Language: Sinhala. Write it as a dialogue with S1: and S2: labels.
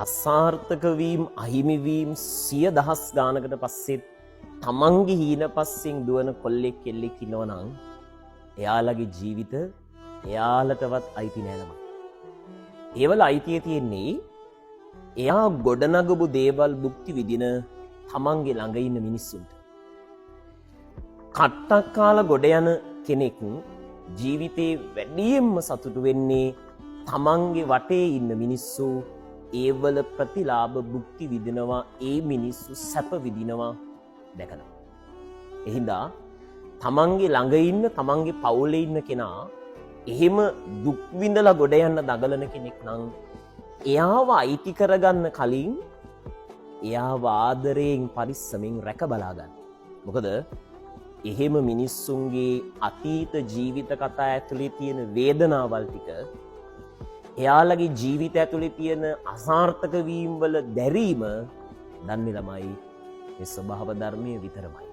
S1: අසාර්ථක වීම අහිමි වීම 100,000 ගානකට පස්සෙත් තමන්ගේ හීන පස්සෙන් දුවන කොල්ලෙක් කෙල්ලෙක් ඉන්නවනම් එයාලගේ ජීවිත එයාලටවත් අයිති නෑ නම. ඒවල අයිතිය තියෙන්නේ එයා ගොඩනගපු දේවල් භුක්ති විඳින තමන්ගේ ළඟ ඉන්න මිනිස්සුන්ට. කට්ටක් කාලා ගොඩ යන කෙනෙක් ජීවිතේ වැඩියෙන්ම සතුටු වෙන්නේ තමන්ගේ වටේ ඉන්න මිනිස්සු ඒවල ප්‍රතිලාභ භුක්ති විඳිනවා, ඒ මිනිස්සු සැප විඳිනවා දැකලා. එහින්දා තමන්ගේ ළඟ ඉන්න තමන්ගේ පවුලේ ඉන්න කෙනා එහෙම දුක් විඳලා ගොඩ යන්න දඟලන කෙනෙක් නම් එයාව අයිති කරගන්න කලින් එයාව ආදරයෙන් පරිස්සමින් රැක බලා ගන්න. මොකද එහෙම මිනිස්සුන්ගේ අතීත ජීවිත කතා ඇතුලේ තියෙන වේදනාවල් ටික එයාලගේ ජීවිත ඇතුලේ තියෙන අසාර්ථක වීම් වල දැරීම දන්නේ ළමයි මේ ස්වභාව ධර්මයේ විතරමයි.